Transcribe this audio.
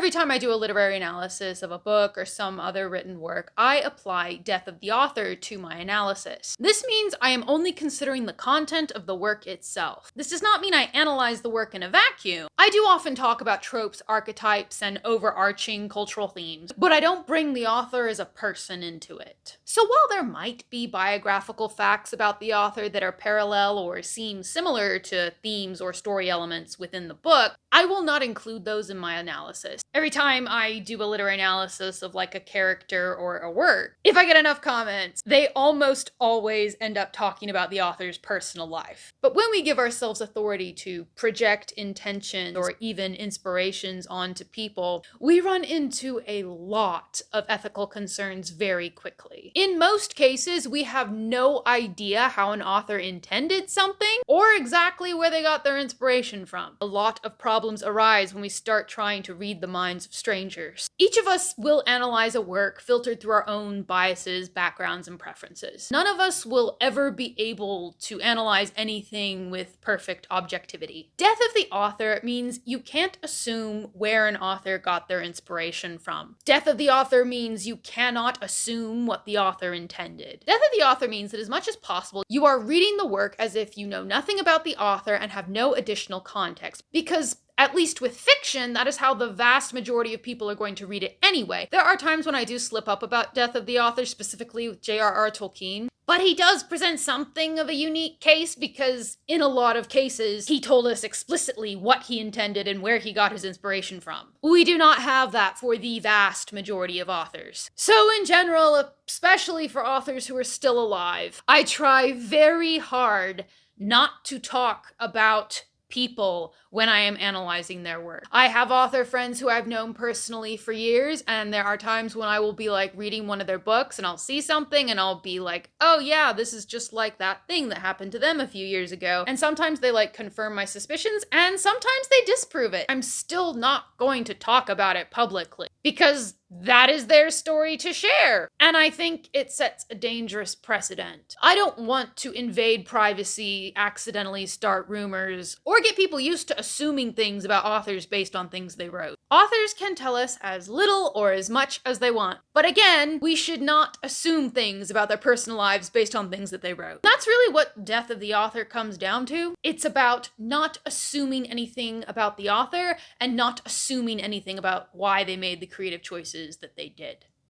Every time I do a literary analysis of a book or some other written work, I apply death of the author to my analysis. This means I am only considering the content of the work itself. This does not mean I analyze the work in a vacuum. I do often talk about tropes, archetypes, and overarching cultural themes, but I don't bring the author as a person into it. So while there might be biographical facts about the author that are parallel or seem similar to themes or story elements within the book, I will not include those in my analysis. Every time I do a literary analysis of like a character or a work, if I get enough comments, they almost always end up talking about the author's personal life. But when we give ourselves authority to project intentions or even inspirations onto people, we run into a lot of ethical concerns very quickly. In most cases, we have no idea how an author intended something or exactly where they got their inspiration from. A lot of problems arise when we start trying to read the minds of strangers. Each of us will analyze a work filtered through our own biases, backgrounds, and preferences. None of us will ever be able to analyze anything with perfect objectivity. Death of the author means you can't assume where an author got their inspiration from. Death of the author means you cannot assume what the author intended. Death of the author means that as much as possible, you are reading the work as if you know nothing about the author and have no additional context, because at least with fiction, that is how the vast majority of people are going to read it anyway. There are times when I do slip up about Death of the Author, specifically with J.R.R. Tolkien, but he does present something of a unique case because in a lot of cases, he told us explicitly what he intended and where he got his inspiration from. We do not have that for the vast majority of authors. So in general, especially for authors who are still alive, I try very hard not to talk about people when I am analyzing their work. I have author friends who I've known personally for years, and there are times when I will be like reading one of their books and I'll see something and I'll be like, oh yeah, this is just like that thing that happened to them a few years ago. And sometimes they like confirm my suspicions and sometimes they disprove it. I'm still not going to talk about it publicly because that is their story to share. And I think it sets a dangerous precedent. I don't want to invade privacy, accidentally start rumors, or get people used to assuming things about authors based on things they wrote. Authors can tell us as little or as much as they want. But again, we should not assume things about their personal lives based on things that they wrote. That's really what Death of the Author comes down to. It's about not assuming anything about the author and not assuming anything about why they made the creative choices that they did.